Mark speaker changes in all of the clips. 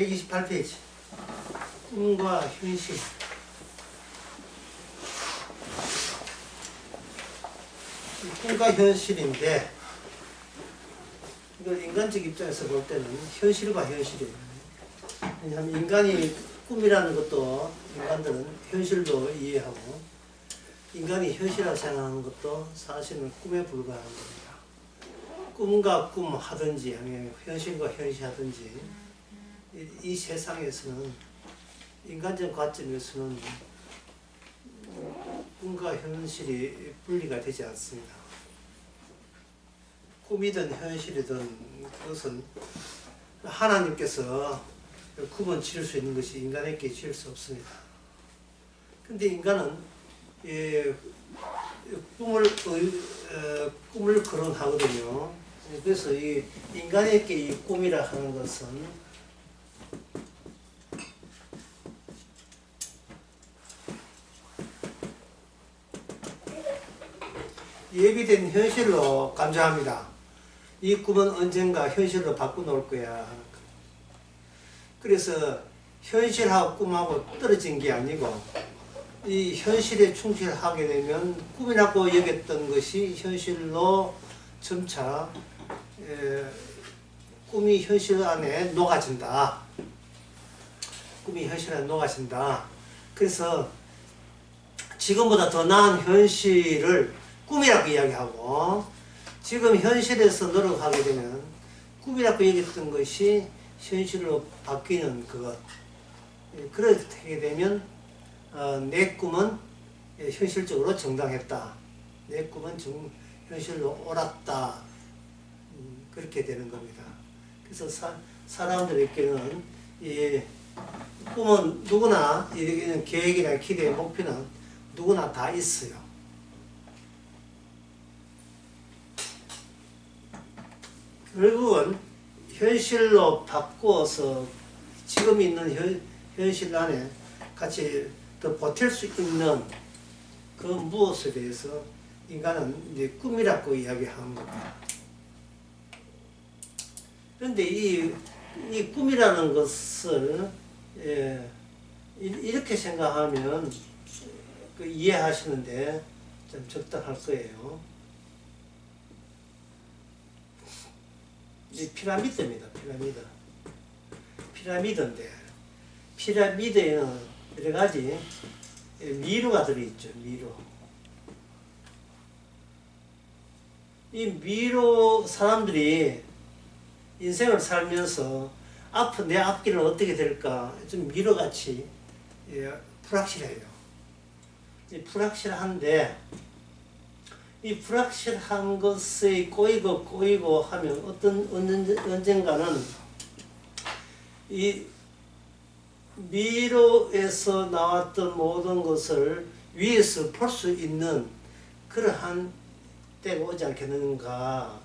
Speaker 1: 128페이지. 꿈과 현실. 꿈과 현실인데, 이걸 인간적 입장에서 볼 때는 현실과 현실이에요. 왜냐하면 인간이 꿈이라는 것도 인간들은 현실도 이해하고, 인간이 현실이라고 생각하는 것도 사실은 꿈에 불과한 겁니다. 꿈과 꿈 하든지 아니면 현실과 현실 하든지 이 세상에서는 인간적 관점에서는 꿈과 현실이 분리가 되지 않습니다. 꿈이든 현실이든 그것은 하나님께서 구분 지을 수 있는 것이 인간에게 지을 수 없습니다. 근데 인간은 꿈을 거론하거든요. 그래서 이 인간에게 이 꿈이라 하는 것은 예비된 현실로 감정합니다. 이 꿈은 언젠가 현실로 바꿔놓을 거야. 그래서 현실하고 꿈하고 떨어진 게 아니고 이 현실에 충실하게 되면 꿈이라고 여겼던 것이 현실로 점차 꿈이 현실 안에 녹아진다. 꿈이 현실 안에 녹아진다. 그래서 지금보다 더 나은 현실을 꿈이라고 이야기하고 지금 현실에서 노력하게 되면 꿈이라고 여겼던 것이 현실로 바뀌는 그것. 그렇게 되면 내 꿈은 현실적으로 정당했다. 내 꿈은 현실로 옳았다. 그렇게 되는 겁니다. 그래서 사람들에게는 이 꿈은 누구나 이런 계획이나 기대, 목표는 누구나 다 있어요. 결국은 현실로 바꾸어서 지금 있는 현실 안에 같이 더 버틸 수 있는 그 무엇에 대해서 인간은 이제 꿈이라고 이야기하는 겁니다. 그런데 이 꿈이라는 것을 이렇게 생각하면 이해하시는데 좀 적당할 거예요. 이 피라미드입니다. 피라미드인데 피라미드에는 여러 가지 미로가 들어있죠. 이 미로 사람들이 인생을 살면서 내 앞길은 어떻게 될까 좀 미로같이 불확실해요. 불확실한데 이 불확실한 것에 꼬이고 하면 언젠가는 이 미로에서 나왔던 모든 것을 위에서 볼 수 있는 그러한 때가 오지 않겠는가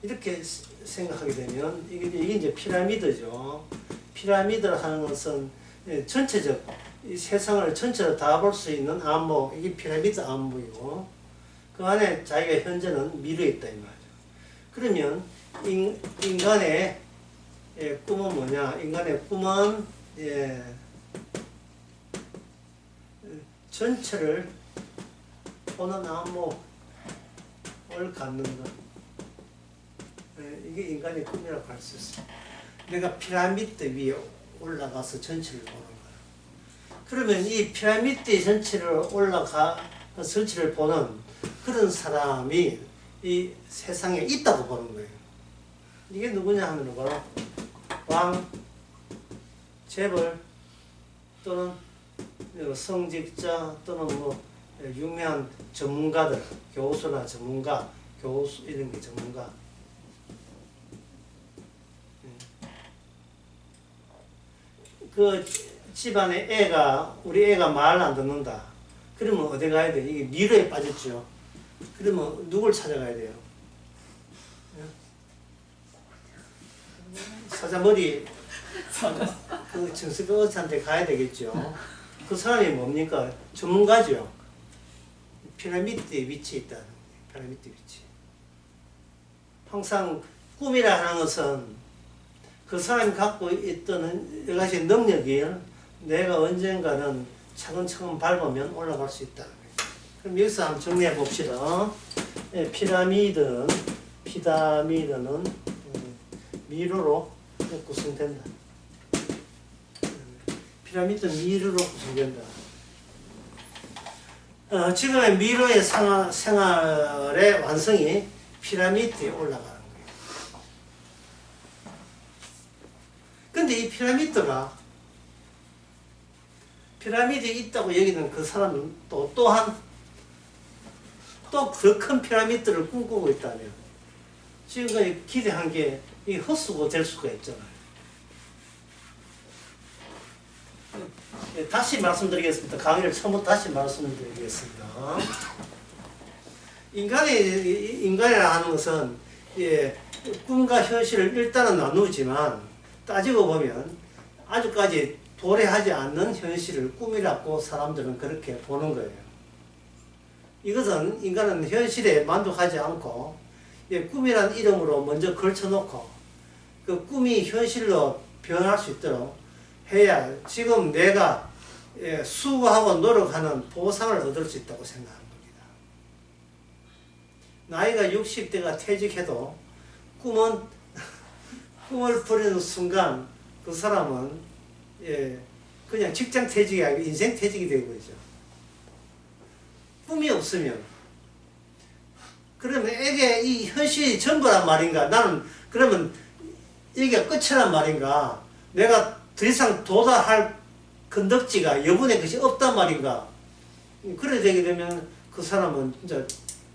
Speaker 1: 이렇게 생각하게 되면 이게 이제 피라미드죠. 피라미드를 하는 것은 전체적 이 세상을 전체로 다 볼 수 있는 안목, 이게 피라미드 안목이고 그 안에 자기가 현재는 미로에 있다 이 말이죠. 그러면 인간의 꿈은 뭐냐? 인간의 꿈은 전체를 보는 안목을 갖는 것. 이게 인간의 꿈이라고 할 수 있어요. 내가 피라미드 위에 올라가서 전체를 보는 거야. 그러면 이 피라미드 전체를 전체를 보는 그런 사람이 이 세상에 있다고 보는 거예요. 이게 누구냐 하면 바로 왕, 재벌 또는 성직자 또는 뭐 유명한 전문가들, 교수나 전문가, 교수 이런 게 전문가. 그 집안에 우리 애가 말을 안 듣는다. 그러면 어디 가야 돼? 이게 미로에 빠졌죠. 그러면 누굴 찾아가야 돼요? 사자머리 그 정신과 의사한테 가야 되겠죠. 그 사람이 뭡니까? 전문가죠. 피라미드에 위치해 있다. 피라미드 위치. 항상 꿈이라 하는 것은 그 사람이 갖고 있던 여러 가지 능력이 내가 언젠가는 차근차근 밟으면 올라갈 수 있다. 그럼 여기서 한번 정리해 봅시다. 피라미드는 미로로 구성된다. 피라미드는 미로로 구성된다. 지금의 미로의 생활의 완성이 피라미드에 올라가는 거예요. 근데 이 피라미드에 있다고 여기는 그 사람은 또한 또 더 큰 피라미드를 꿈꾸고 있다면 지금까지 기대한 게 이 헛수고 될 수가 있잖아요. 다시 말씀드리겠습니다. 강의를 처음부터 다시 말씀드리겠습니다. 인간이라 하는 것은 꿈과 현실을 일단은 나누지만 따지고 보면 아직까지 도래하지 않는 현실을 꿈이라고 사람들은 그렇게 보는 거예요. 이것은 인간은 현실에 만족하지 않고 꿈이라는 이름으로 먼저 걸쳐놓고 그 꿈이 현실로 변할 수 있도록 해야 지금 내가 수고하고 노력하는 보상을 얻을 수 있다고 생각합니다. 나이가 60대가 퇴직해도 꿈을 버리는 순간 그 사람은 그냥 직장 퇴직이 아니고 인생 퇴직이 되고 있죠. 꿈이 없으면 그러면 이게 이 현실이 전부란 말인가? 나는 그러면 이게 끝이란 말인가? 내가 더 이상 도달할 건덕지가 여분의 것이 없단 말인가? 그래 되게 되면 그 사람은 진짜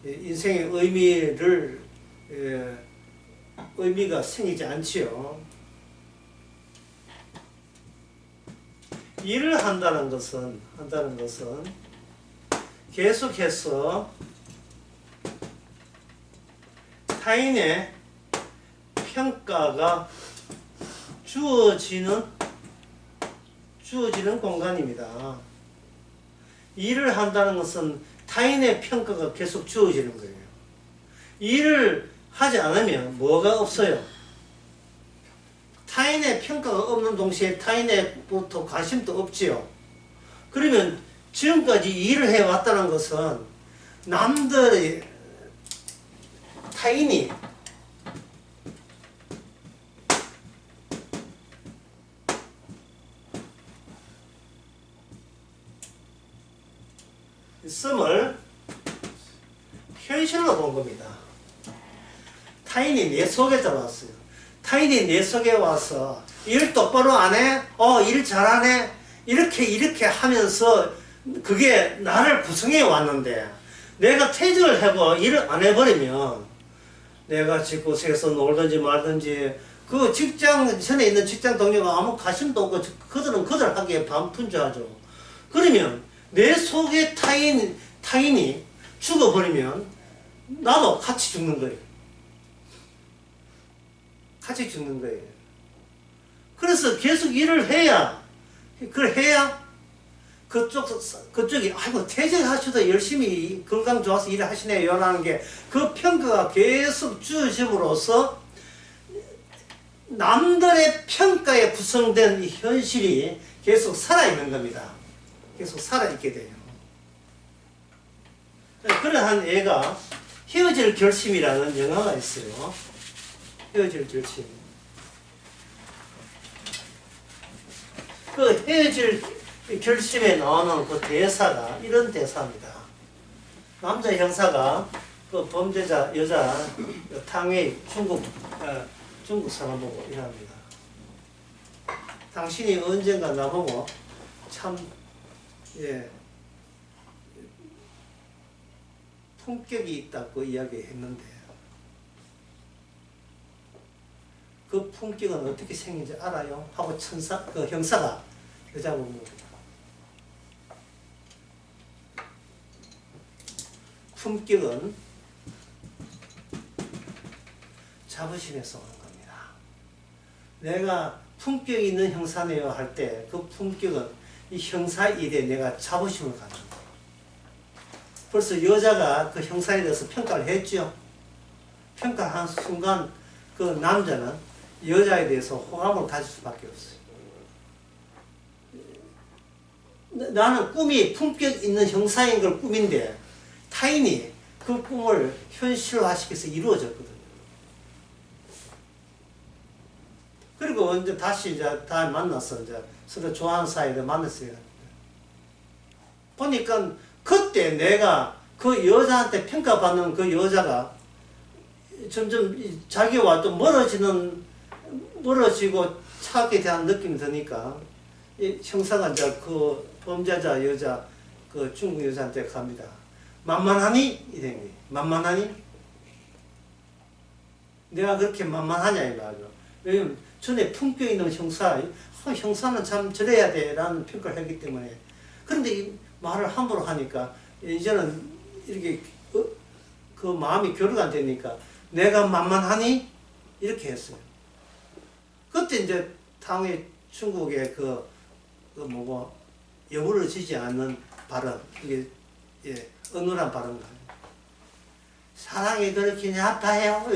Speaker 1: 인생의 의미가 생기지 않지요. 일을 한다는 것은 계속해서 타인의 평가가 주어지는 공간입니다. 일을 한다는 것은 타인의 평가가 계속 주어지는 거예요. 일을 하지 않으면 뭐가 없어요? 타인의 평가가 없는 동시에 타인의부터 관심도 없지요. 그러면 지금까지 일을 해왔다는 것은 타인이 씀을 현실로 본 겁니다. 타인이 내 속에 들어왔어요. 타인이 내 속에 와서 일 똑바로 안 해? 일 잘하네? 이렇게 하면서 그게 나를 구성해 왔는데 내가 퇴직을 하고 일을 안 해버리면 내가 집곳에서 놀든지 말든지 그 직장 전에 있는 직장 동료가 아무 관심도 없고 그들은 그들 하기에 반푼주하죠. 그러면 내 속에 타인이 죽어버리면 나도 같이 죽는 거예요. 같이 죽는 거예요. 그래서 계속 일을 해야 그쪽이 아이고 퇴직하셔도 열심히 건강 좋아서 일을 하시네요 라는 게 그 평가가 계속 주어짐으로써 남들의 평가에 구성된 이 현실이 계속 살아있는 겁니다. 계속 살아있게 돼요. 그러한 예가 헤어질 결심이라는 영화가 있어요. 헤어질 결심. 그 헤어질 결심에 나오는 그 대사가 이런 대사입니다. 남자 형사가 그 범죄자 여자 탕웨이 중국 사람 보고 이랍니다. 당신이 언젠가 나보고 참 품격이 있다고 이야기했는데 그 품격은 어떻게 생긴지 알아요? 하고 그 형사가 여자보고 묻습니다. 품격은 자부심에서 오는 겁니다. 내가 품격 있는 형사네요 할 때 그 품격은 이 형사 일에 내가 자부심을 갖는 거예요. 벌써 여자가 그 형사에 대해서 평가를 했죠. 평가한 순간 그 남자는 여자에 대해서 호감을 가질 수밖에 없어요. 나는 꿈이 품격 있는 형사인 걸 꿈인데 타인이 그 꿈을 현실화시켜서 이루어졌거든요. 그리고 이제 다시 이제 다 만나서 이제 서로 좋아하는 사이를 만났어요. 보니까 그때 내가 그 여자한테 평가받는 그 여자가 점점 자기와 좀 멀어지고 차게 대한 느낌이 드니까 이 형사가 이제 그 범죄자 여자 그 중국 여자한테 갑니다. 만만하니? 이런 게 만만하니? 내가 그렇게 만만하냐 이 말이야. 왜냐면 전에 품격 있는 형사, 형사는 참 저래야 돼 라는 평가를 했기 때문에. 그런데 이 말을 함부로 하니까 이제는 이렇게 그 마음이 교류가 안 되니까 내가 만만하니? 이렇게 했어요. 그때 이제 당의 중국의 뭐고 여부를 지지 않는 발언, 이게 예, 어눌한 발언. 사랑이 그렇게 나빠요.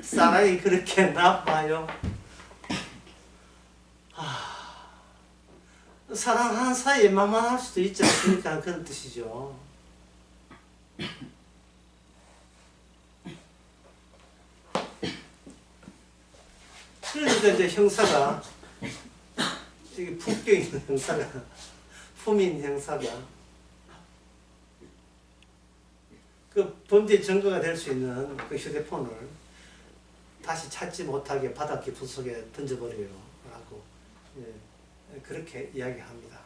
Speaker 1: 사랑이 그렇게 나빠요. 사랑하는 사이에 만만할 수도 있지 않습니까? 그런 뜻이죠. 그러니까 이제 형사가, 이게 품격 있는 형사가, 품인 형사가, 그 범죄 증거가 될 수 있는 그 휴대폰을 다시 찾지 못하게 바닷길 부속에 던져버려요. 라고, 예, 그렇게 이야기합니다.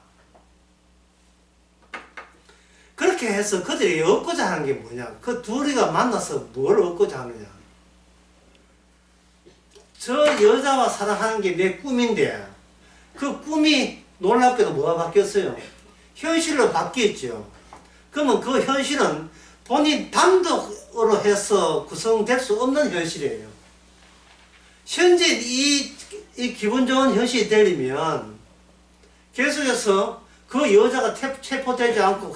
Speaker 1: 그렇게 해서 그들이 얻고자 하는 게 뭐냐? 그 둘이가 만나서 뭘 얻고자 하느냐? 저 여자와 사랑하는 게 내 꿈인데 그 꿈이 놀랍게도 뭐가 바뀌었어요? 현실로 바뀌었죠. 그러면 그 현실은 본인 단독으로 해서 구성될 수 없는 현실이에요. 현재 이 기분 좋은 현실이 되려면 계속해서 그 여자가 체포되지 않고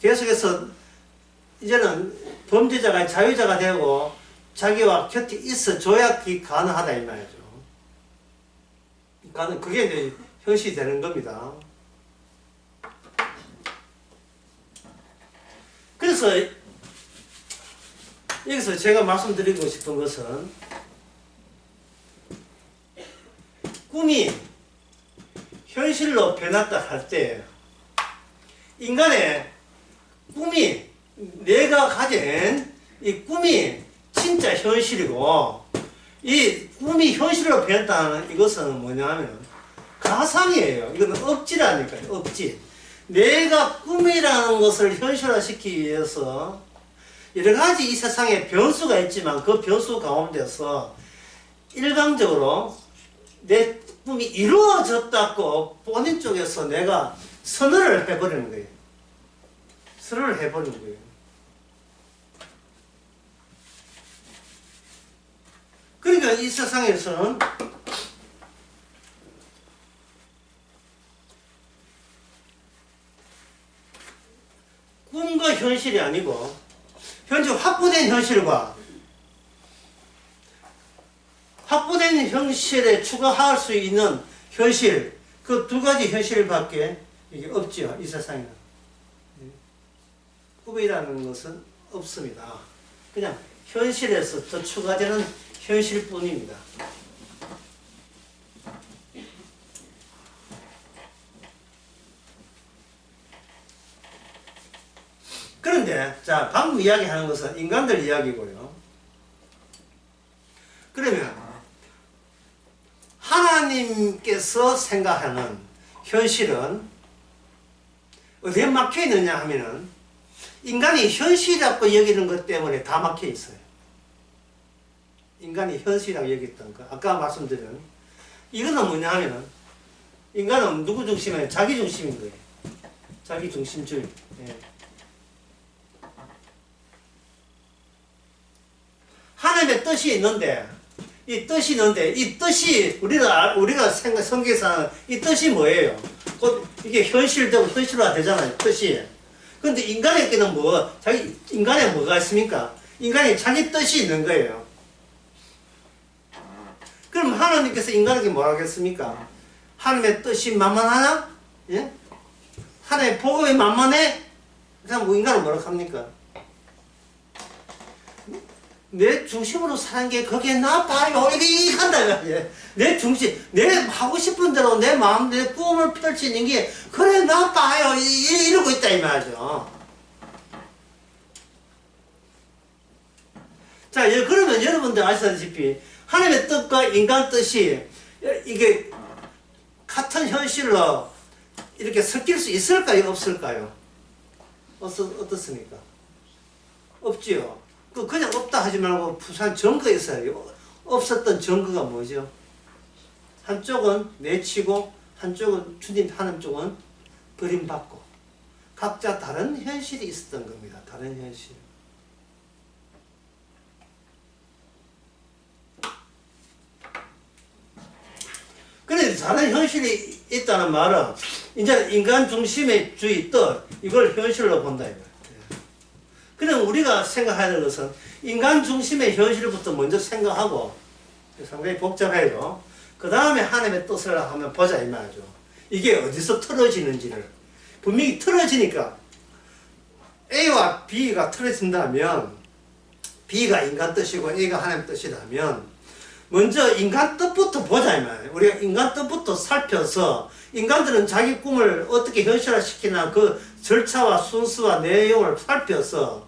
Speaker 1: 계속해서 이제는 범죄자가 자유자가 되고 자기와 곁에 있어 줘야 가능하다 이 말이죠. 그게 이제 현실이 되는 겁니다. 그래서 여기서 제가 말씀드리고 싶은 것은 꿈이 현실로 변했다 할 때 인간의 꿈이 내가 가진 이 꿈이 진짜 현실이고 이 꿈이 현실로 변했다는 이것은 뭐냐면 가상이에요. 이거는 억지라니까요. 억지. 내가 꿈이라는 것을 현실화시키기 위해서 여러 가지 이 세상에 변수가 있지만 그 변수 가운데서 일방적으로 내 꿈이 이루어졌다고 본인 쪽에서 내가 선언을 해버리는 거예요. 선언을 해버리는 거예요. 그러니까 이 세상에서는 꿈과 현실이 아니고 현재 확보된 현실과 확보된 현실에 추가할 수 있는 현실, 그 두 가지 현실밖에 이게 없지요. 이 세상에는. 꿈이라는 것은 없습니다. 그냥 현실에서 더 추가되는 현실뿐입니다. 그런데 자 방금 이야기하는 것은 인간들 이야기고요. 그러면 하나님께서 생각하는 현실은 어디에 막혀 있느냐 하면은 인간이 현실이라고 여기는 것 때문에 다 막혀 있어요. 인간이 현실이라고 여겼던 거. 아까 말씀드린 이거는 뭐냐 하면은 인간은 누구 중심이에요? 자기 중심인 거예요. 자기 중심주의. 예. 하나님의 뜻이 있는데 이 뜻이 우리가 성경에서 이 뜻이 뭐예요? 곧 이게 현실되고 현실화 되잖아요. 뜻이. 근데 인간에게는 인간에 뭐가 있습니까? 인간이 자기 뜻이 있는 거예요. 그럼 하나님께서 인간에게 뭐라 하겠습니까? 하나님의 뜻이 만만하나? 예? 하나님의 복음이 만만해? 그럼 인간은 뭐라 합니까? 내 중심으로 사는 게 그게 나빠요. 이렇게 한다. 예. 내 중심, 내 하고 싶은 대로 내 마음, 내 꿈을 펼치는 게 그래 나빠요. 이러고 있다 이 말이죠. 자, 그러면 여러분들 아시다시피 하나님의 뜻과 인간 뜻이 이게 같은 현실로 이렇게 섞일 수 있을까요? 없을까요? 어떻습니까? 없지요. 그냥 없다 하지 말고 부산 증거가 있어요. 없었던 증거가 뭐죠? 한쪽은 내치고 한쪽은 주님 하는 쪽은 버림받고 각자 다른 현실이 있었던 겁니다. 다른 현실. 그래 다른 현실이 있다는 말은 이제 인간 중심의 주의 뜻 이걸 현실로 본다 이거예요. 그럼 우리가 생각해야 될 것은 인간 중심의 현실부터 먼저 생각하고 상당히 복잡해요. 그 다음에 하나님의 뜻을 한번 보자 이 말이죠. 이게 어디서 틀어지는지를 분명히 틀어지니까 A와 B가 틀어진다면 B가 인간 뜻이고 A가 하나님 뜻이라면 먼저 인간 뜻부터 보자 이 말이에요. 우리가 인간 뜻부터 살펴서 인간들은 자기 꿈을 어떻게 현실화시키나 그 절차와 순수와 내용을 살펴서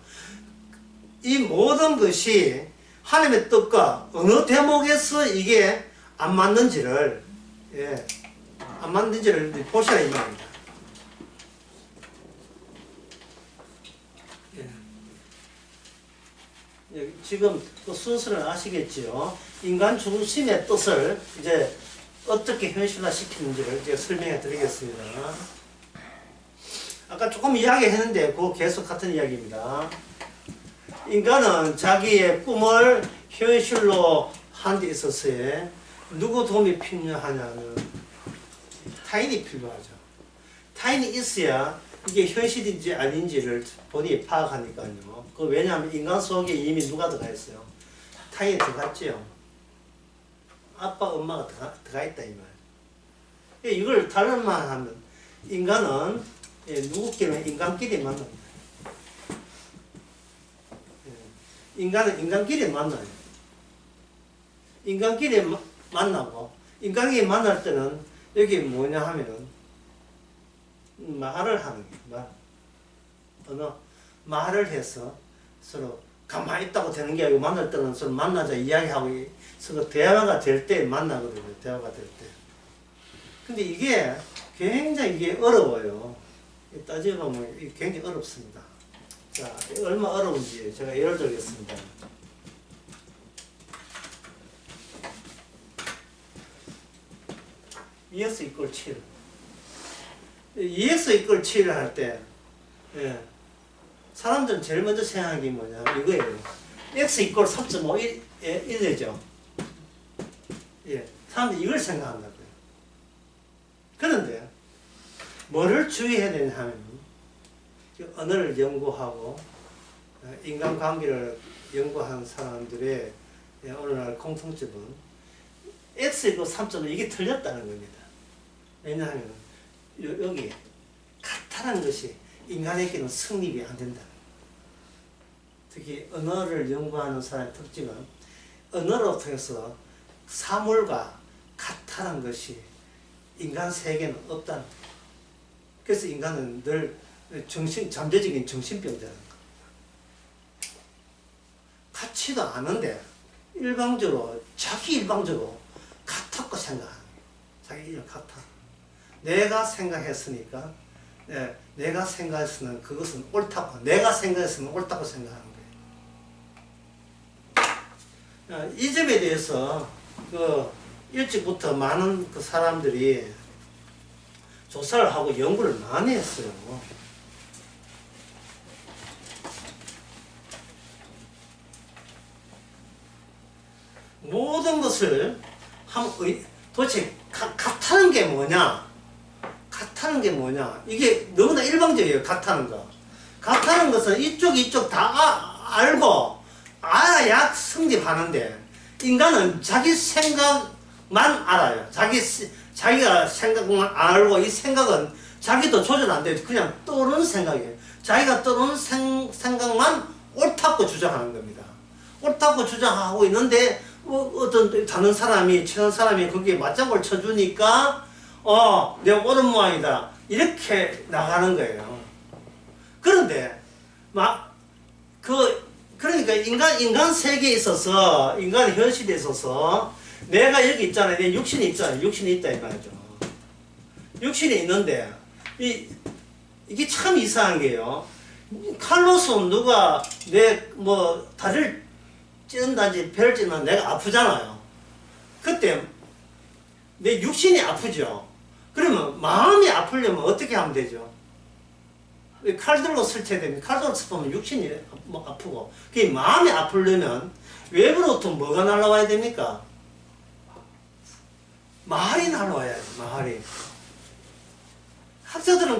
Speaker 1: 이 모든 것이 하나님의 뜻과 어느 대목에서 이게 안 맞는지를 안 맞는지를 보셔야 이 말입니다. 지금 그 순서를 아시겠지요? 인간 중심의 뜻을 이제 어떻게 현실화시키는지를 제가 설명해 드리겠습니다. 아까 조금 이야기했는데 그거 계속 같은 이야기입니다. 인간은 자기의 꿈을 현실로 하는 데 있어서의 누구 도움이 필요하냐는 타인이 필요하죠. 타인이 있어야 이게 현실인지 아닌지를 본인이 파악하니까요. 왜냐하면 인간 속에 이미 누가 들어가 있어요? 타인이 들어갔지요. 아빠, 엄마가 들어가 있다 이 말. 이걸 다른 말 하면 인간은 누구끼리는 인간끼리 만납니다. 인간은 인간끼리 만나요. 인간끼리 만나고 인간끼리 만날 때는 여기 뭐냐 하면은 말을 하는 거예요. 말을 해서 서로 가만히 있다고 되는 게 아니고 만날 때는 서로 만나자 이야기하고 서로 대화가 될 때 만나거든요. 대화가 될 때. 근데 이게 굉장히 이게 어려워요. 따져보면 굉장히 어렵습니다. 자, 얼마 어려운지 제가 예를 들겠습니다. 2x = 7. 2x = 7을 할 때, 사람들은 제일 먼저 생각하는 게 뭐냐, 이거예요. x = 3.5 이래죠. 사람들이 이걸 생각한다고요. 그런데, 뭐를 주의해야 되냐 하면, 언어를 연구하고, 인간관계를 연구한 사람들의 오늘날 공통점은, x = 3.5 이게 틀렸다는 겁니다. 왜냐하면 여기 같다는 것이 인간에게는 성립이 안 된다. 특히 언어를 연구하는 사람의 특징은 언어로 통해서 사물과 같다는 것이 인간 세계는 없다는 거예요. 그래서 인간은 늘 잠재적인 정신병자라는 겁니다. 같지도 않은데 자기 일방적으로 같았고 생각하는 거예요. 자기 일 같아. 내가 생각했으니까 내가 생각했으면 그것은 옳다고 내가 생각했으면 옳다고 생각하는 거예요. 이 점에 대해서 일찍부터 많은 사람들이 조사를 하고 연구를 많이 했어요. 모든 것을 도대체 같다는 게 뭐냐? 같다는 게 뭐냐? 이게 너무나 일방적이에요. 같다는 거. 같다는 것은 이쪽 다 알고 알아야 성립하는데 인간은 자기 생각만 알아요. 자기가 생각만 알고 이 생각은 자기도 조절 안 돼요. 그냥 떠오르는 생각이에요. 자기가 떠오르는 생각만 옳다고 주장하는 겁니다. 옳다고 주장하고 있는데 어떤 다른 사람이 친한 사람이 거기에 맞장구를 쳐주니까 내가 옳은 모양이다 이렇게 나가는 거예요. 그런데 그러니까 인간 세계에 있어서 인간 현실에 있어서 내가 여기 있잖아요. 내 육신이 있잖아요. 육신이 있다 이 말이죠. 육신이 있는데 이게 참 이상한 게요. 칼로서 누가 내 다리를 찌른다든지 배를 찌르면 내가 아프잖아요. 그때 내 육신이 아프죠. 그러면 마음이 아프려면 어떻게 하면 되죠? 칼 들고 설쳐야 됩니다. 칼 들고 설치면 육신이 아프고 그게 마음이 아프려면 외부로부터 뭐가 날라와야 됩니까? 말이 날라와야지. 말이. 학자들은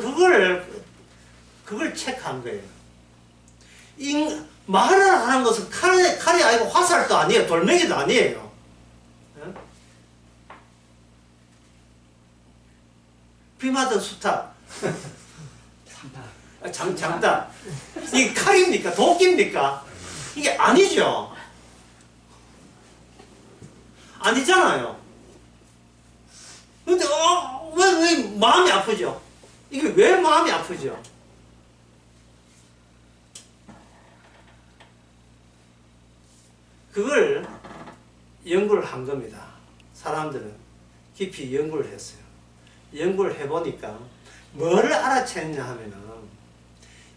Speaker 1: 그걸 체크한 거예요. 말을 하는 것은 칼이 아니고 화살도 아니에요. 돌멩이도 아니에요. 비 맞은 수탉. 장닭. 이게 칼입니까? 도끼입니까? 이게 아니죠. 아니잖아요. 근데 왜 마음이 아프죠? 이게 왜 마음이 아프죠? 그걸 연구를 한 겁니다. 사람들은 깊이 연구를 했어요. 연구를 해보니까 뭐를 알아챘냐 하면은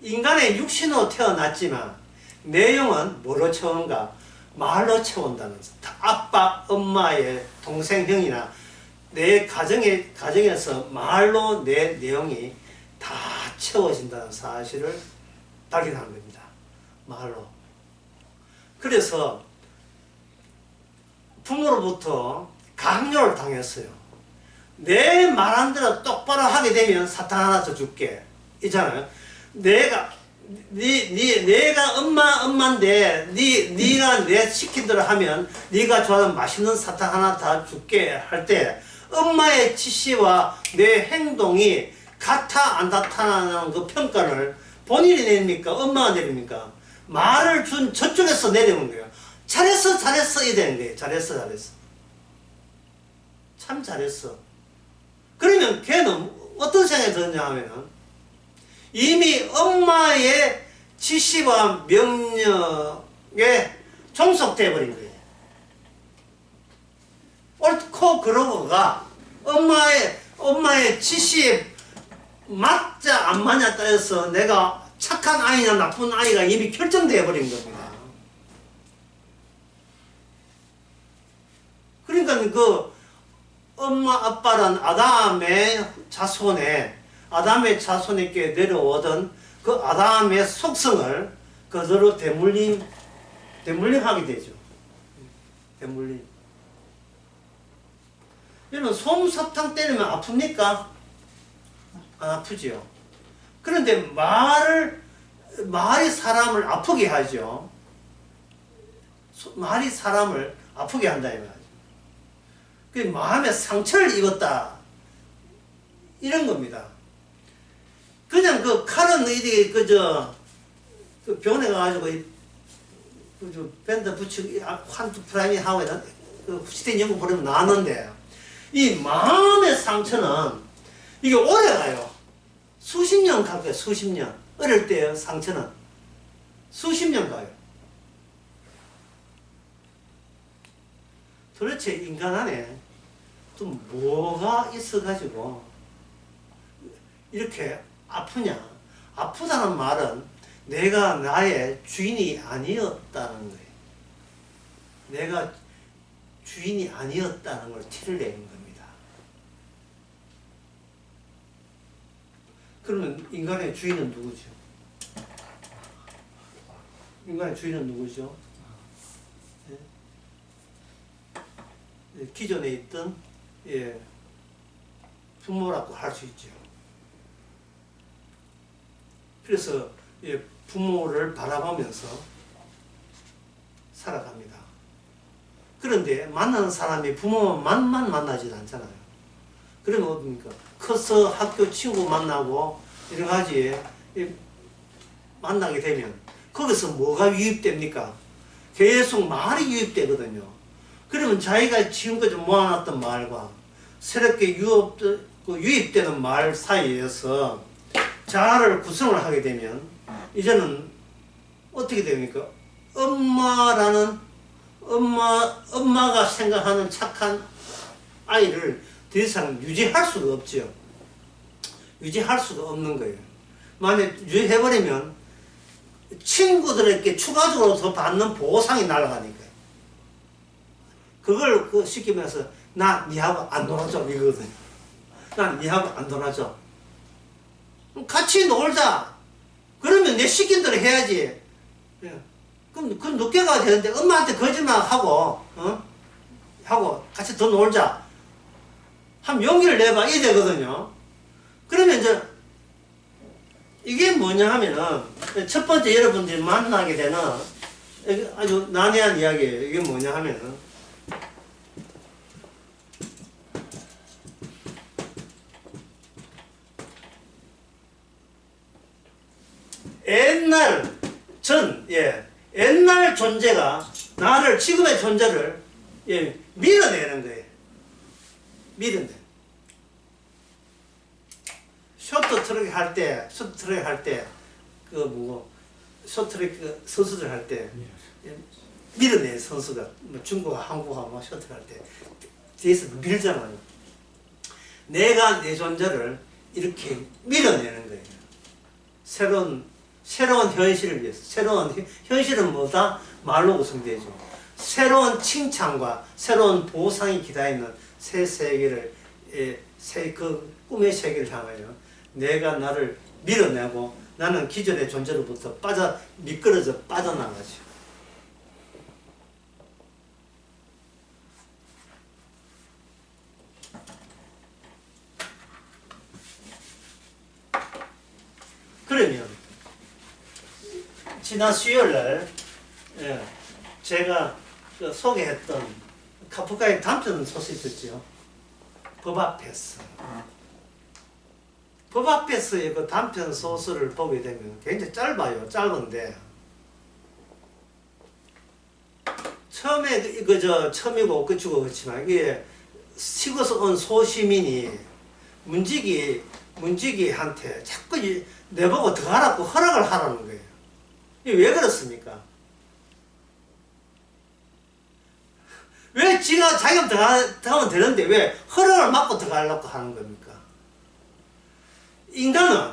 Speaker 1: 인간의 육신으로 태어났지만 내용은 뭐로 채우는가? 말로 채운다는 거죠. 아빠, 엄마의 동생, 형이나 내 가정에서 말로 내 내용이 다 채워진다는 사실을 발견한 겁니다. 말로. 그래서 부모로부터 강요를 당했어요. 내 말한 대로 똑바로 하게 되면 사탕 하나 더 줄게. 있잖아요. 내가 엄마인데 네가 내 시킨 대로 하면 네가 좋아하는 맛있는 사탕 하나 더 줄게 할 때 엄마의 지시와 내 행동이 같아 안 같아라는 그 평가를 본인이 내립니까? 엄마가 내립니까? 말을 준 저쪽에서 내려오는 거예요. 잘했어 이 되는 거예요. 잘했어. 참 잘했어. 그러면 걔는 어떤 생각이 드느냐 하면은 이미 엄마의 지시와 명령에 종속되어 버린 거예요. 옳고 그러고가 엄마의 지시에 맞자 안 맞냐 따라서 내가 착한 아이냐 나쁜 아이가 이미 결정되어 버린 겁니다. 그러니까 그 엄마 아빠란 아담의 자손에게 내려오던 그 아담의 속성을 그대로 대물림하게 되죠. 대물림. 여러분 솜사탕 때리면 아픕니까? 안 아프죠. 그런데 말이 사람을 아프게 하죠. 말이 사람을 아프게 한다 이 말이죠. 그 마음에 상처를 입었다 이런 겁니다. 그냥 그 칼은 이게 그 병원에 가가지고 밴드 붙이고 한두 프라임이 하고 그 후시된 연구 보려면 나왔는데 이 마음의 상처는 이게 오래 가요. 수십 년 갈 거예요. 수십 년. 어릴 때 상처는 수십 년 가요. 도대체 인간 안에 또 뭐가 있어가지고 이렇게 아프냐? 아프다는 말은 내가 나의 주인이 아니었다는 거예요. 내가 주인이 아니었다는 걸 티를 내는 겁니다. 그러면 인간의 주인은 누구죠? 인간의 주인은 누구죠? 네? 기존에 있던 부모라고 할 수 있죠. 그래서 부모를 바라보면서 살아갑니다. 그런데 만나는 사람이 부모만 만나지 않잖아요. 그러면 어떻습니까? 커서 학교 친구 만나고 여러 가지 만나게 되면 거기서 뭐가 유입됩니까? 계속 말이 유입되거든요. 그러면 자기가 지금까지 모아놨던 말과 새롭게 유입되는 말 사이에서 자아를 구성을 하게 되면 이제는 어떻게 됩니까? 엄마가 생각하는 착한 아이를 더 이상 유지할 수가 없죠. 유지할 수가 없는 거예요. 만약 유지해버리면 친구들에게 추가적으로 더 받는 보상이 날아가니까요. 그걸 시키면서 나 니하고 안 놀아줘 이거거든요. 난 니하고 안 놀아줘. 같이 놀자. 그러면 내 시킨 대로 해야지. 그럼 늦게 가야 되는데 엄마한테 거짓말하고 하고 같이 더 놀자. 한 용기를 내봐 이래 되거든요. 그러면 이제 이게 뭐냐 하면은 첫 번째 여러분들이 만나게 되는 아주 난해한 이야기예요. 이게 뭐냐 하면은 옛날 존재가 나를 지금의 존재를 밀어내는 거예요. 밀어내. 쇼트트랙 할 때, 쇼트트랙 선수들 할 때, 밀어내 선수가, 중국과 한국하고 막 쇼트트랙 할 때, 뒤에서 밀잖아요. 내가 내 존재를 이렇게 밀어내는 거예요. 새로운 현실을 위해서. 새로운 현실은 뭐다? 말로 구성되죠. 새로운 칭찬과 새로운 보상이 기다리는 새 세계를, 그 꿈의 세계를 향하여 내가 나를 밀어내고 나는 기존의 존재로부터 미끄러져 빠져나가죠. 그러면 지난 수요일날 제가 소개했던 카프카의 단편 소설 있었죠. 법 앞에서. 법 앞에서의 그 단편 소설을 보게 되면 굉장히 짧아요. 짧은데 처음에 처음이고 끝이고 그렇지만 이게 시골에서 온 소시민이 문지기한테 자꾸 내보고 더 하라고 허락을 하라는 거예요. 이게 왜 그렇습니까? 왜 자기가 더 하면 되는데 왜 허락을 받고 더 하려고 하는 겁니까? 인간은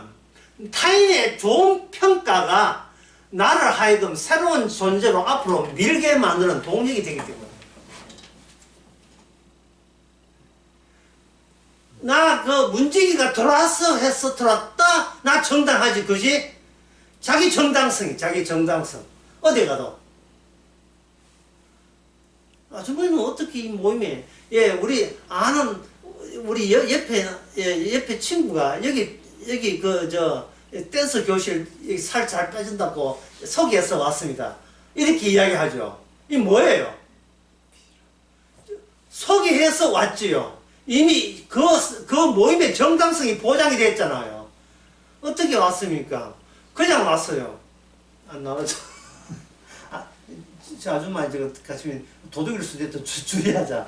Speaker 1: 타인의 좋은 평가가 나를 하여금 새로운 존재로 앞으로 밀게 만드는 동력이 되기 때문에 나 문지기가 들어왔어 해서 들어왔다 나 정당하지 그지? 자기 정당성 어디 가도 아주머니는 어떻게 이 모임에 우리 옆에 친구가 여기 댄스 교실 살 잘 빼준다고 소개해서 왔습니다. 이렇게 이야기하죠. 이 뭐예요? 소개해서 왔지요. 이미 그 모임의 정당성이 보장이 됐잖아요. 어떻게 왔습니까? 그냥 왔어요. 안 나와줘. 저 아줌마 이제 같이 도둑일 수도 있다. 주의하자.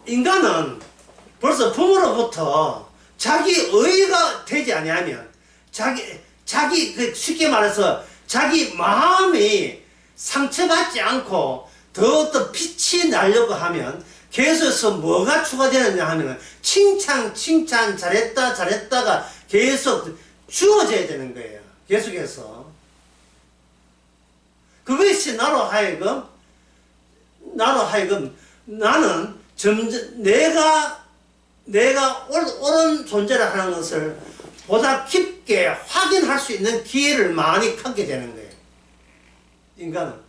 Speaker 1: 인간은 벌써 부모로부터 자기 의가 되지 아니하면 쉽게 말해서 자기 마음이 상처받지 않고 더 빛이 나려고 하면 계속해서 뭐가 추가되느냐 하면 칭찬 잘했다가 계속 주어져야 되는 거예요. 계속해서 그것이 나로 하여금 나는 점점 내가 옳은 존재를 하는 것을 보다 깊게 확인할 수 있는 기회를 많이 갖게 되는 거예요. 인간은.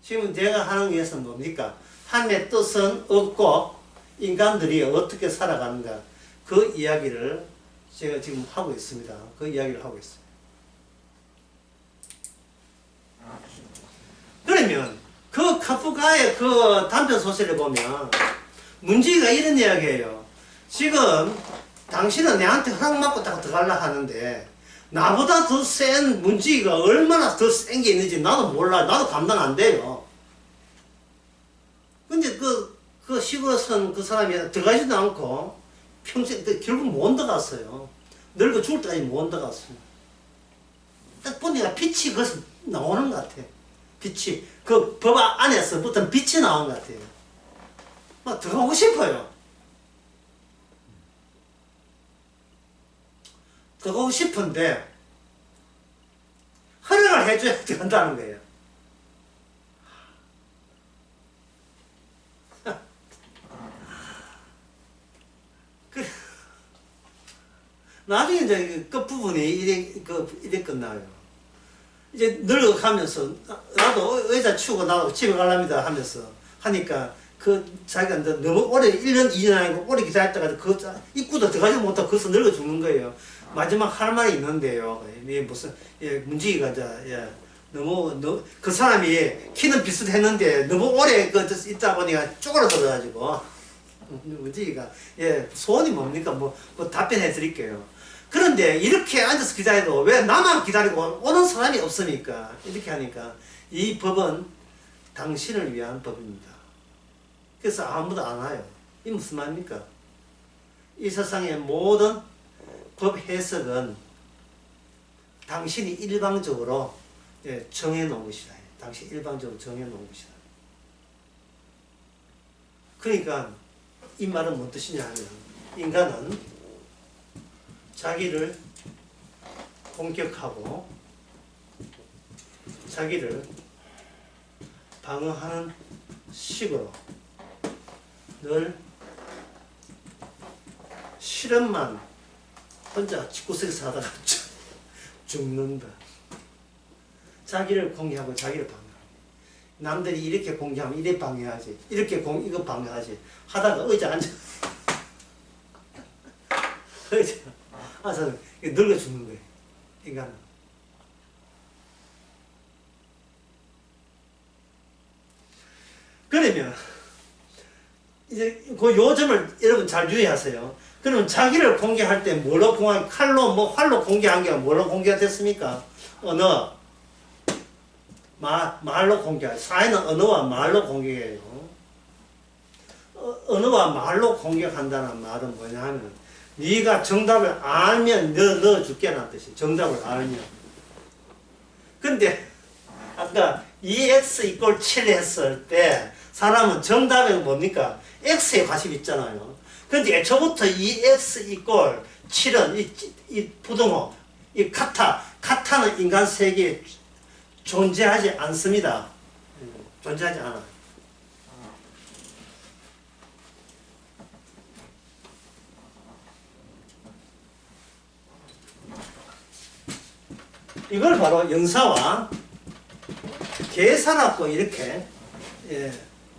Speaker 1: 지금 제가 하는 것은 뭡니까? 하나님의 뜻은 없고 인간들이 어떻게 살아가는가 그 이야기를 제가 지금 하고 있습니다. 그 이야기를 하고 있어요. 그러면 그 카프카의 그 단편 소설을 보면 문제가 이런 이야기예요. 지금 당신은 내한테 허락 받고 딱 들어가려 하는데 나보다 더 센 문제가 얼마나 더 센 게 있는지 나도 몰라. 나도 감당 안 돼요. 근데 그 시골에선 그 사람이 들어가지도 않고 평생 결국 못 들어갔어요. 늙어 죽을 때까지 못 들어갔어요. 딱 보니까 빛이 거기서 나오는 것 같아. 빛이 그 법 안에서부터 빛이 나오는 것 같아요. 막 들어가고 싶어요. 들어가고 싶은데 허락을 해줘야 된다는 거예요. 나중에 이제 끝부분이 이래 끝나요. 이제 늙어가면서 나도 의자 치우고 나도 집에 가랍니다 하면서 하니까 자기가 너무 오래 1년 2년 아니고 오래 기다렸다가 그 입구도 들어가지 못하고 거기서 늙어 죽는 거예요. 마지막 할 말이 있는데요. 무슨 문제가 이제 너무 그 사람이 키는 비슷했는데 너무 오래 있다 보니까 쪼그라들어가지고 문제가 소원이 뭡니까? 뭐 답변해 드릴게요. 그런데 이렇게 앉아서 기다려도 왜 나만 기다리고 오는 사람이 없으니까 이렇게 하니까 이 법은 당신을 위한 법입니다. 그래서 아무도 안 와요. 이 무슨 말입니까? 이 세상의 모든 법 해석은 당신이 일방적으로 정해놓은 것이다. 당신이 일방적으로 정해놓은 것이다. 그러니까 이 말은 뭔 뜻이냐 하면 인간은 자기를 공격하고 자기를 방어하는 식으로 늘 실험만 혼자 집구석에서 하다가 죽는다. 자기를 공격하고 자기를 방어하고 남들이 이렇게 공격하면 이래 방해하지 이렇게 이거 방해하지 하다가 의자 앉아 의자 앉아서 늙어 죽는 거예요. 인간은. 그러면 이제 그 요점을 여러분 잘 유의하세요. 그러면 자기를 공개할 때 뭘로 공개? 칼로 뭐 활로 공개한 게 뭘로 공개가 됐습니까? 언어, 말로 공개. 사회는 언어와 말로 공개해요. 언어와 말로 공격한다는 말은 뭐냐 하면 네가 정답을 알면 너 죽겠다는 뜻이에요. 정답을 알면. 근데 아까 2x 이꼴 7 했을 때 사람은 정답이 뭡니까? x에 관심이 있잖아요. 근데 애초부터 2x 이꼴 7은 이 부등호, 이 카타는 인간 세계에 존재하지 않습니다. 존재하지 않아요. 이걸 바로 영사와 계산하고 이렇게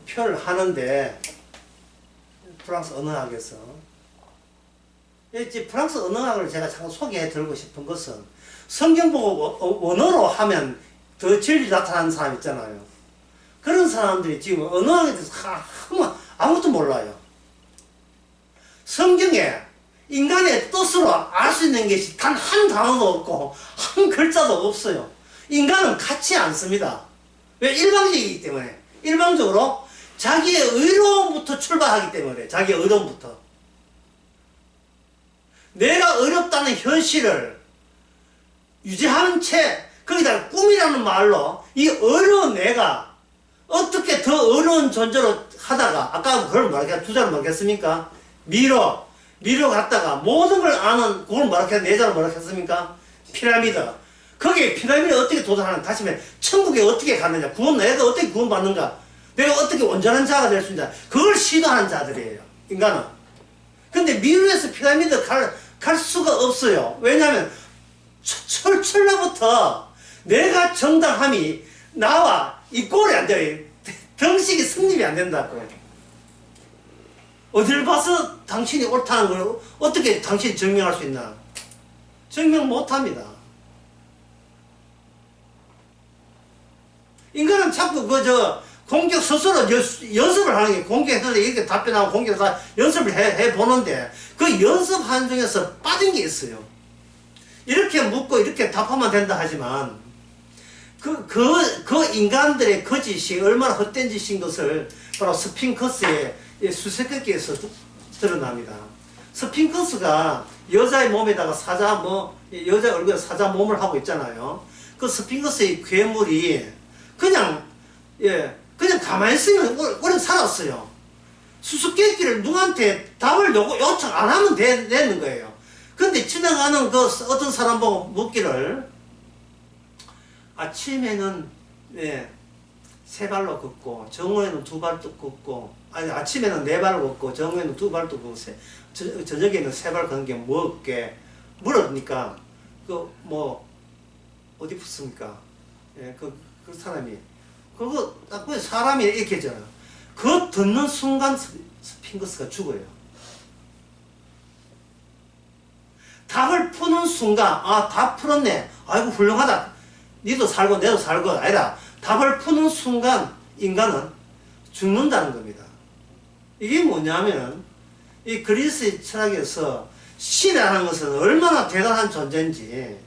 Speaker 1: 표를 하는데 프랑스 언어학에서 프랑스 언어학을 제가 잠깐 소개해 드리고 싶은 것은 성경 보고 언어로 하면 더 진리 나타나는 사람 있잖아요. 그런 사람들이 지금 언어학에 대해서 아무것도 몰라요. 성경에 인간의 뜻으로 알 수 있는 것이 단 한 단어도 없고 한 글자도 없어요. 인간은 같지 않습니다. 왜? 일방적이기 때문에. 일방적으로 자기의 의로움부터 출발하기 때문에. 자기의 의로움부터. 내가 어렵다는 현실을 유지하는 채 거기다 꿈이라는 말로 이 어려운 내가 어떻게 더 어려운 존재로 하다가 아까 그걸 말했 두 자로 말했습니까? 미로 갔다가 모든 걸 아는 그걸 내자로 말했습니까? 피라미드. 거기에 피라미드에 어떻게 도달하는 다시 말해 천국에 어떻게 가느냐 내가 어떻게 구원받는가 내가 어떻게 온전한 자가 될 수 있냐 그걸 시도하는 자들이에요. 인간은. 근데 미루에서 피라미드 갈 수가 없어요. 왜냐하면 철날부터 내가 정당함이 나와 이 꼴이 안 돼요. 정식이 성립이 안 된다고요. 어딜 봐서 당신이 옳다는 걸 어떻게 당신이 증명할 수 있나? 증명 못합니다. 인간은 자꾸 공격 스스로 연습을 하는 게 공격해서 이렇게 답변하고 공격해서 연습을 해보는데 그 연습하는 중에서 빠진 게 있어요. 이렇게 묻고 이렇게 답하면 된다 하지만 그 인간들의 거짓이 얼마나 헛된 짓인 것을 바로 스핑크스의 수수께끼에서 드러납니다. 스핑크스가 여자의 몸에다가 여자 얼굴에 사자 몸을 하고 있잖아요. 그 스핑크스의 괴물이 그냥 가만히 있으면 오래 살았어요. 수수께끼를 누구한테 답을 요청 안 하면 되는 거예요. 근데 지나가는 그 어떤 사람 보고 묻기를 아침에는 세 발로 걷고 정오에는 두 발도 걷고 아니 아침에는 네 발로 걷고 정오에는 두 발도 걷고 저녁에는 세 발 걷는 게 뭐게 물으니까 어디 붙습니까? 그 사람이 그거 딱 보면 사람이 이렇게 했잖아. 그거 듣는 순간 스핑크스가 죽어요. 답을 푸는 순간 답 풀었네. 아이고 훌륭하다. 니도 살고 내도 살고 아니다. 답을 푸는 순간 인간은 죽는다는 겁니다. 이게 뭐냐면 이 그리스의 철학에서 신이라는 것은 얼마나 대단한 존재인지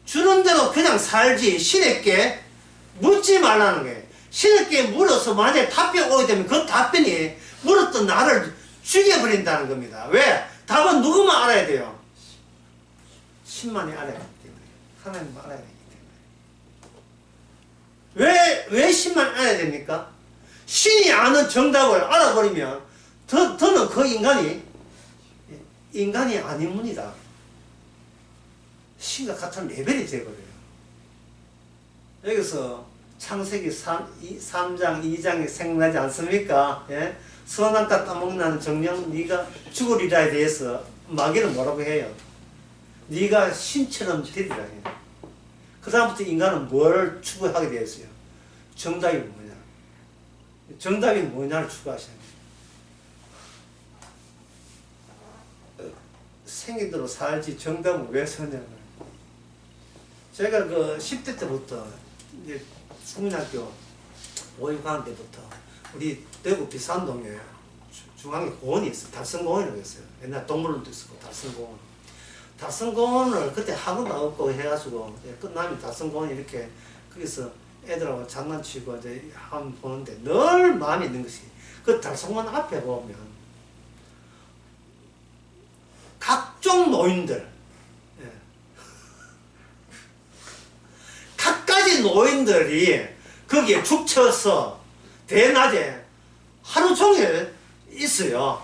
Speaker 1: 주는 대로 그냥 살지 신에게 묻지 말라는 거예요. 신에게 물어서 만약에 답변이 오게 되면 그 답변이 물었던 나를 죽여버린다는 겁니다. 왜? 답은 누구만 알아야 돼요? 신만이 알아야 되기 때문에. 하나님만 알아야 되기 때문에. 왜 신만 알아야 됩니까? 신이 아는 정답을 알아버리면 더는 그 인간이 아닌 분이다. 신과 같은 레벨이 되어버려요. 여기서 창세기 3장 2장이 생각나지 않습니까? 예? 선악과 따먹나는 정령 네가 죽으리라에 대해서 마귀는 뭐라고 해요? 네가 신처럼 되리라 해요. 그 다음부터 인간은 뭘 추구하게 되었어요? 정답이 뭐냐? 정답이 뭐냐를 추구하셔야 돼요. 생긴대로 살지 정답은 왜 서냐고요. 제가 10대 때부터 이제 국민학교 5, 6학년 때부터 우리 대구 비산동에 중앙에 공원이 있어요. 달성공원이라고 했어요. 옛날 동물원도 있었고 달성공원. 달성공원을 그때 학원도 없고 해가지고 끝나면 달성공원 이렇게 거기서 애들하고 장난치고 이제 한번 보는데 늘 마음에 있는 것이 그 달성공원 앞에 보면 각종 노인들 각가지 노인들이 거기에 축 쳐서 대낮에 하루 종일 있어요.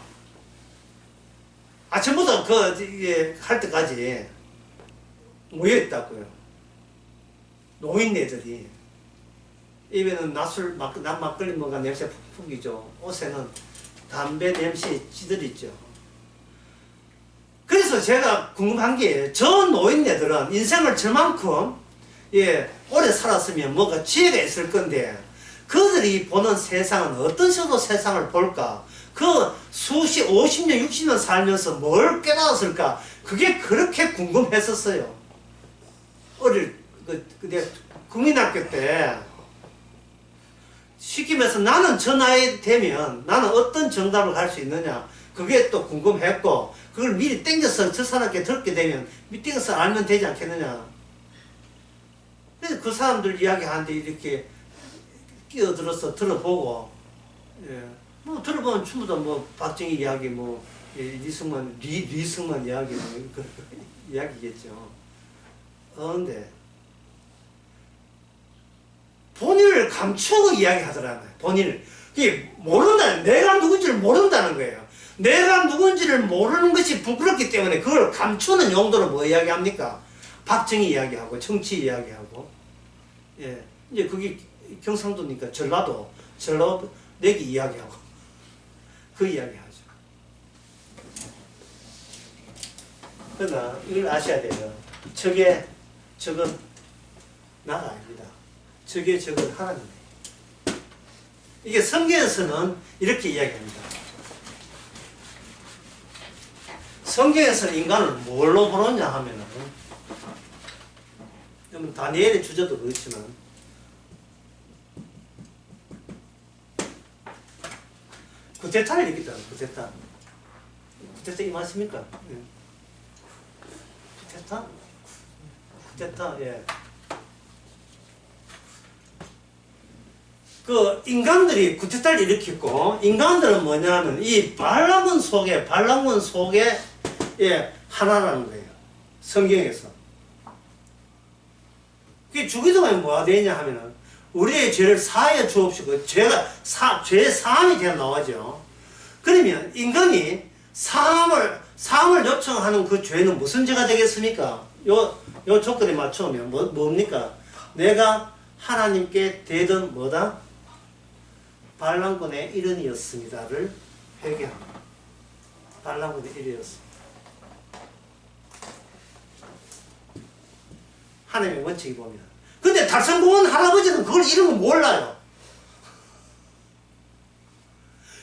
Speaker 1: 아침부터 할 때까지 모여있다고요. 노인네들이. 입에는 막걸리 뭔가 냄새 푹푹이죠. 옷에는 담배 냄새 찌들있죠. 그래서 제가 궁금한 게 저 노인네들은 인생을 저만큼 오래 살았으면 뭔가 지혜가 있을 건데 그들이 보는 세상은 어떤 식으로 세상을 볼까? 그 50년, 60년 살면서 뭘 깨달았을까? 그게 그렇게 궁금했었어요. 내가 국민학교 때 시키면서 나는 저 나이 되면 나는 어떤 정답을 갈 수 있느냐? 그게 또 궁금했고 그걸 미리 땡겨서 저 사람께 듣게 되면 미리 땡겨서 알면 되지 않겠느냐? 그래서 그 사람들 이야기하는데 이렇게 끼어들어서 들어보고, 들어보면 전부 다 박정희 이야기, 리승만 이야기, 이야기겠죠. 근데, 본인을 감추고 이야기 하더라고요. 본인을. 그게 모른다는, 내가 누군지를 모른다는 거예요. 내가 누군지를 모르는 것이 부끄럽기 때문에 그걸 감추는 용도로 뭐 이야기합니까? 박정희 이야기하고, 정치 이야기하고, 이제 그게 경상도니까 전라도 내기 이야기하고, 그 이야기 하죠. 그러나, 이걸 아셔야 돼요. 저건 나가 아닙니다. 저건 하나님이에요. 이게 성경에서는 이렇게 이야기합니다. 성경에서 인간을 뭘로 보느냐 하면은, 다니엘의 주제도 그렇지만, 구테타를 얘기했잖아, 구테타. 구테타 임하십니까? 구테타? 구테타, 예. 그 인간들이 구테타를 일으켰고, 인간들은 뭐냐면 이 반란군 속에 예, 하나라는 거예요. 성경에서. 그게 주기도가 뭐가 되냐 하면은 우리의 죄를 사하여 주옵시고, 죄 사함이 되어 나오죠. 그러면 인간이 사함을 요청하는 그 죄는 무슨 죄가 되겠습니까? 요 조건에 맞추면 뭡니까? 내가 하나님께 대던 뭐다? 반란군의 일원이었습니다를 회개합니다. 반란군의 일원이었습니다. 하나님의 원칙이 봅니다. 근데 달성공원 할아버지는 그걸 이런 거 몰라요.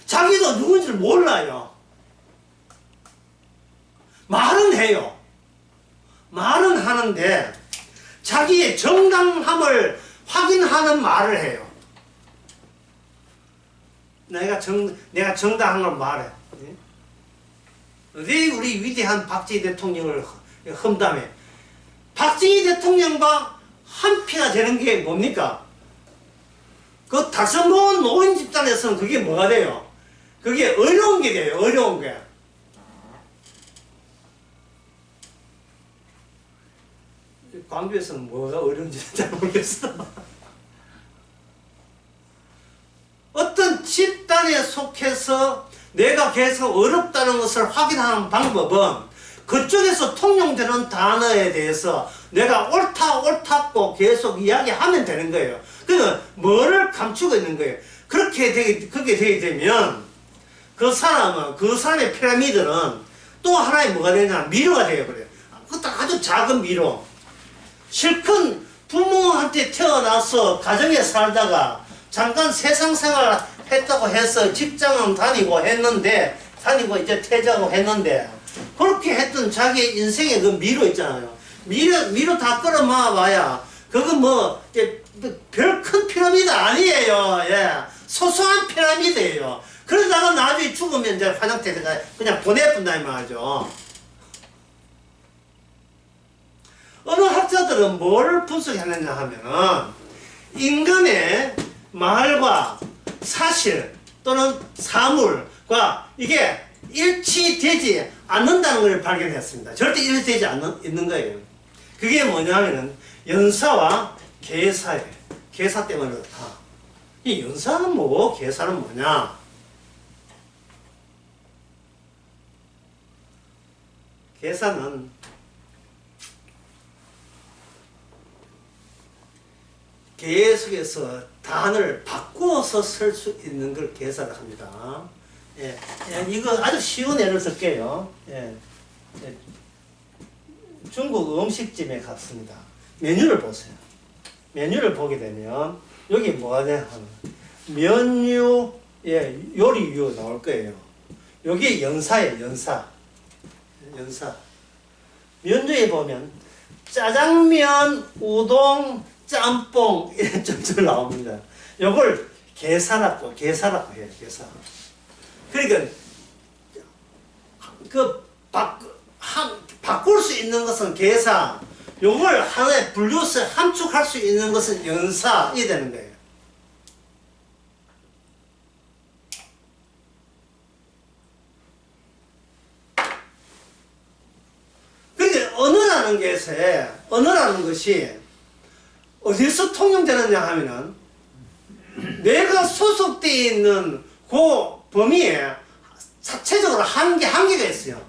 Speaker 1: 자기도 누군지를 몰라요. 말은 해요. 말은 하는데 자기의 정당함을 확인하는 말을 해요. 내가 정당한 걸 말해. 어디 우리 위대한 박정희 대통령을 험담해. 박정희 대통령과 한 피가 되는 게 뭡니까? 그 달성공원 노인 집단에서는 그게 뭐가 돼요? 그게 어려운 게 돼요. 어려운 게. 광주에서는 뭐가 어려운지 잘 모르겠어. 어떤 집단에 속해서 내가 계속 어렵다는 것을 확인하는 방법은 그쪽에서 통용되는 단어에 대해서 내가 옳다고 계속 이야기하면 되는 거예요. 그러면 뭐를 감추고 있는 거예요. 그렇게 되게 되면 그 사람의 피라미드는 또 하나의 뭐가 되냐? 미로가 되어버려요. 그것도 아주 작은 미로. 실컷 부모한테 태어나서 가정에 살다가 잠깐 세상 생활 했다고 해서 직장은 다니고 이제 퇴직하고 했는데, 그렇게 했던 자기 인생의 그 미로 있잖아요. 미로 다 끌어모아 봐야 그거 별 큰 피라미드 아니에요. 예. 소소한 피라미드예요. 그러다가 나중에 죽으면 이제 화장대에다가 그냥 보내본다 이 말이죠. 어느 학자들은 뭐를 분석했느냐 하면은 인간의 말과 사실 또는 사물과 이게 일치되지 않는다는 걸 발견했습니다. 절대 일치되지 않는 거예요. 그게 뭐냐면은 연사와 계사예요. 계사 때문에 그렇다. 이 연사는 뭐고 계사는 뭐냐? 계사는 계속해서 단어를 바꾸어서 쓸 수 있는 걸 계사를 합니다. 예, 이거 아주 쉬운 예를 들게요. 예, 중국 음식점에 갔습니다. 메뉴를 보세요. 메뉴를 보게 되면 여기 뭐가 하면 면류, 예, 요리류 나올 거예요. 여기 연사예요. 연사. 면류에 보면 짜장면, 우동, 짬뽕 이런 점들 나옵니다. 요걸 계사라고 해요. 계사. 그러니까 바꿀 수 있는 것은 계사, 요걸 하나의 분류해서 함축할 수 있는 것은 연사 이 되는 거예요. 그러니까 언어라는 것이 어디서 통용되느냐 하면은 내가 소속되어 있는 그 범위에 자체적으로 한계가 있어요.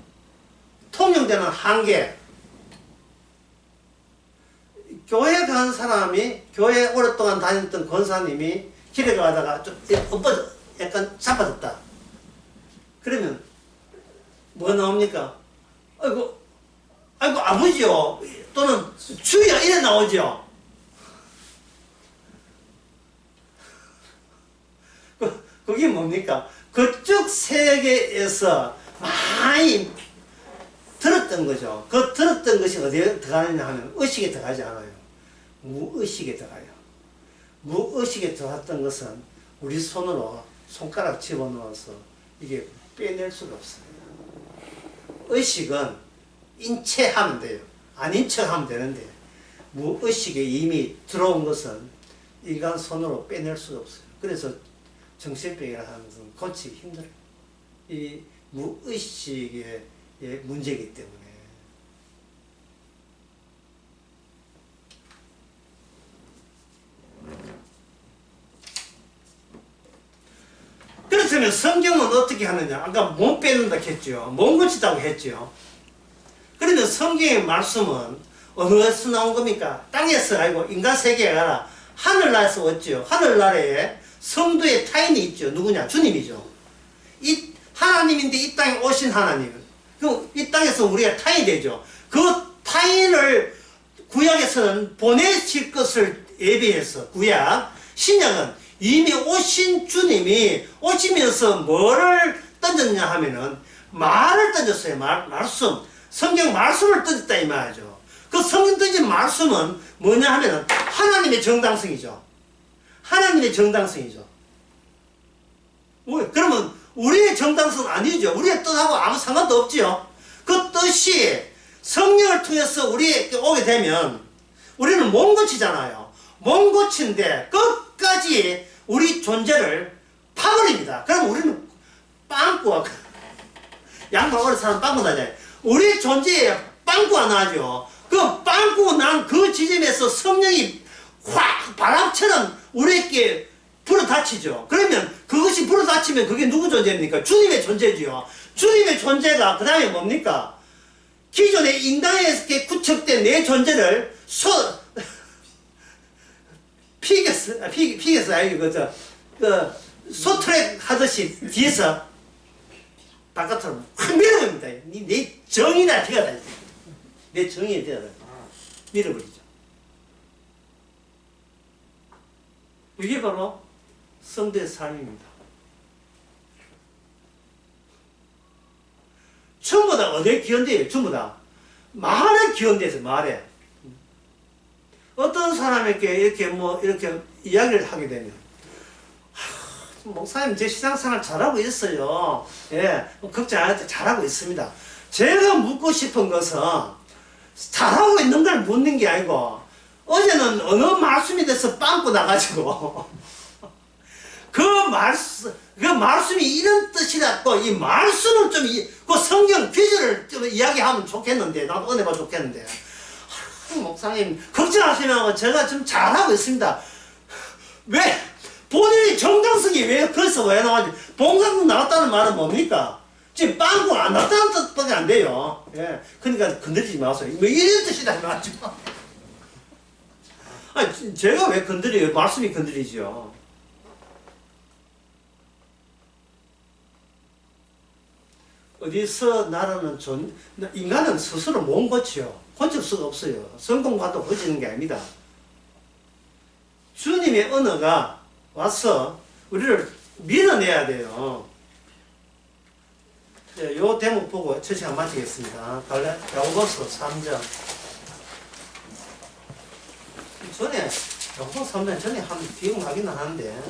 Speaker 1: 통용되는 한계. 교회 간 사람이, 교회 오랫동안 다녔던 권사님이 길에 가다가 좀 약간 자빠졌다. 그러면 뭐 나옵니까? 아이고 아버지요 또는 주여 이래 나오죠. 그게 뭡니까? 그쪽 세계에서 많이 들었던 거죠. 그 들었던 것이 어디에 들어가느냐 하면 의식에 들어가지 않아요. 무의식에 들어가요. 무의식에 들어갔던 것은 우리 손으로 손가락 집어넣어서 이게 빼낼 수가 없어요. 의식은 인체하면 돼요. 아닌 척하면 되는데 무의식에 이미 들어온 것은 인간 손으로 빼낼 수가 없어요. 그래서 정신병이라 하는 것은 고치기 힘들어요. 이 무의식의 문제이기 때문에. 그렇다면 성경은 어떻게 하느냐? 아까 못 빼는다 했죠. 못 고친다고 했죠. 그러면 성경의 말씀은 어디서 나온 겁니까? 땅에서 아니고 인간 세계에 가라. 하늘나라에서 왔죠. 하늘나라에 성도의 타인이 있죠. 누구냐? 주님이죠. 이 하나님인데 이 땅에 오신 하나님. 그럼 이 땅에서 우리가 타인이 되죠. 그 타인을 구약에서는 보내실 것을 예비해서 구약, 신약은 이미 오신 주님이 오시면서 뭐를 던졌냐 하면은 말을 던졌어요. 말씀. 성경 말씀을 던졌다 이 말이죠. 그 성경 던진 말씀은 뭐냐 하면은 하나님의 정당성이죠. 하나님의 정당성이죠. 그러면 우리의 정당성은 아니죠. 우리의 뜻하고 아무 상관도 없지요. 그 뜻이 성령을 통해서 우리에게 오게 되면 우리는 몸 고치잖아요. 몸 고친데 끝까지 우리 존재를 파버립니다. 그럼 우리는 빵꾸가 양방울에 사는 빵꾸 나잖아요. 우리 존재에 빵꾸가 나죠. 그 빵꾸 난 그 지점에서 성령이 확 바람처럼 우리에게 불어닥치죠. 그러면 그것이 불어닥치면 그게 누구 존재입니까? 주님의 존재지요. 주님의 존재가 그 다음에 뭡니까? 기존의 인간에게 구축된 내 존재를 피겨서 아니고 소트랙 하듯이 뒤에서 바깥으로 확 밀어버립니다. 내 정이나 되어라. 내 정이 되어라. 밀어버리죠. 이게 바로 성도의 삶입니다. 전부 다 어디에 기원돼요? 전부 다 말에 기원돼서 말에. 어떤 사람에게 이렇게 이야기를 하게 되면 목사님 제 신앙생활 잘하고 있어요. 예, 걱정 안 해도 잘하고 있습니다. 제가 묻고 싶은 것은 잘하고 있는 걸 묻는 게 아니고 어제는 어느 말씀이 돼서 빵꾸 나가지고 그 말씀이 이런 뜻이라고 이 말씀을 좀 그 성경 귀절을 좀 이야기하면 좋겠는데 나도 은혜가 좋겠는데 목사님 걱정하시면 제가 좀 잘하고 있습니다. 왜? 본인의 정당성이 왜 거기서 왜 나왔지? 봉사금 나왔다는 말은 뭡니까? 지금 빵꾸 안 나왔다는 뜻밖에 안 돼요. 예. 그러니까 건드리지 마세요. 뭐 이런 뜻이다 말하지 마. 아니 제가 왜 건드려요? 말씀이 건드리죠. 어디서 나라는 인간은 스스로 못 고치요. 고칠 수가 없어요. 성공과도 고치는 게 아닙니다. 주님의 언어가 와서 우리를 밀어내야 돼요. 요 대목 보고 첫 시간 마치겠습니다. 야고보서 3장. 전에 야고보서 3장 전에 한번 기억하기는 하는데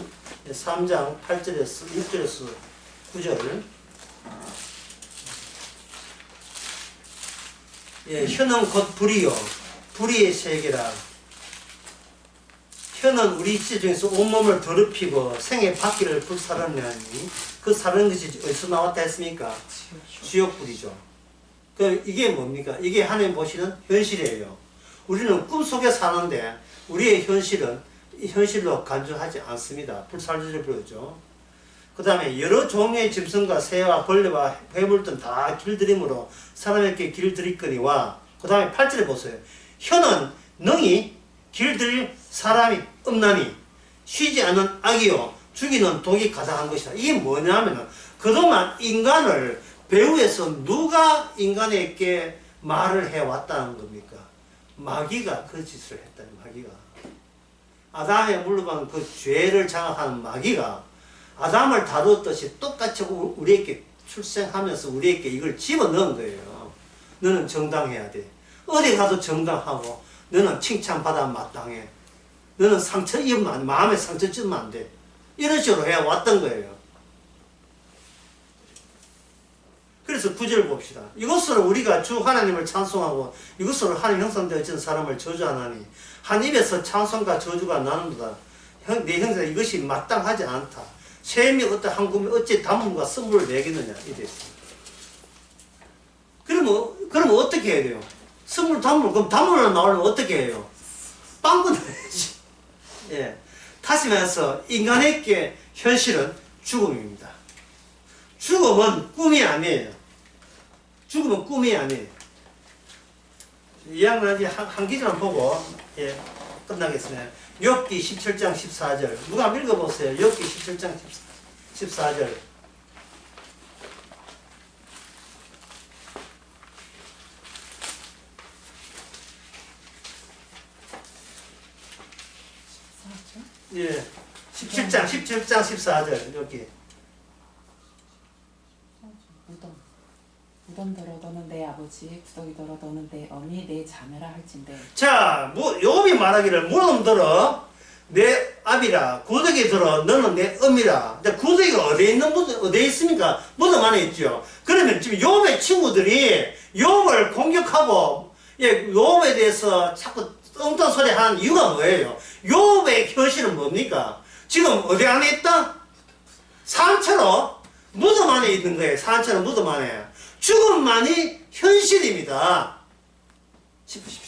Speaker 1: 3장 8절에서 6절에서 9절. 예, 혀는 곧 불이요 불의의 세계라. 혀는 우리 지 중에서 온몸을 더럽히고 생의 바퀴를 불사르느니 그 사르는 것이 어디서 나왔다 했습니까? 지옥불이죠. 이게 뭡니까? 이게 하나님 보시는 현실이에요. 우리는 꿈속에 사는데 우리의 현실은 현실로 간주하지 않습니다. 불살주를 부르죠. 그 다음에 여러 종류의 짐승과 새와 벌레와 회물등 다 길들임으로 사람에게 길들이거니와 그 다음에 8절에 보세요. 혀는 능히 길들일 사람이 없나니 쉬지 않는 악이요 죽이는 독이 가득한 것이다. 이게 뭐냐면 그동안 인간을 배후에서 누가 인간에게 말을 해왔다는 겁니까? 마귀가 그 짓을 했다. 마귀가 아담의 물러간 그 죄를 장악하는 마귀가 아담을 다루었듯이 똑같이 우리에게 출생하면서 우리에게 이걸 집어넣은 거예요. 너는 정당해야 돼. 어디 가도 정당하고 너는 칭찬받아 마땅해. 너는 상처 입으면 안 돼. 마음에 상처 주면 안 돼. 이런 식으로 해왔던 거예요. 그래서 구절을 봅시다. 이것으로 우리가 주 하나님을 찬송하고 이것으로 하나님 형상되어진 사람을 저주하나니 한 입에서 찬송과 저주가 나는도다. 내 형상 이것이 마땅하지 않다. 셈이 어떤 한 구매 어찌 단물과 선물을 매기느냐 이랬습니다. 그러면 어떻게 해야 돼요? 선물 단물 그럼 단물로 나오려면 어떻게 해요? 빵꾸 나야지. 예. 다시 말해서 인간에게 현실은 죽음입니다. 죽음은 꿈이 아니에요. 죽음은 꿈이 아니에요. 이야기는 한 기절만 보고 예, 끝나겠습니다. 욥기 17장 14절 누가 한번 읽어보세요. 욥기 17장 14절 예, 17장 14절 여기
Speaker 2: 무덤더러 너는 내 아버지 구더기더러 너는 내 어미 내 자매라 할진대.
Speaker 1: 자, 욥이 말하기를 무덤더러 내 아비라 구더기더러 너는 내 어미라. 근데 구더기가 어디에 있습니까? 무덤 안에 있죠. 그러면 지금 욥의 친구들이 욥을 공격하고 예, 욥에 대해서 자꾸 엉뚱한 소리 하는 이유가 뭐예요? 욥의 현실은 뭡니까? 지금 어디 안에 있다? 산처럼 무덤 안에 있는 거예요. 산처럼 무덤 안에. 죽음만이 현실입니다. 짚으십시오.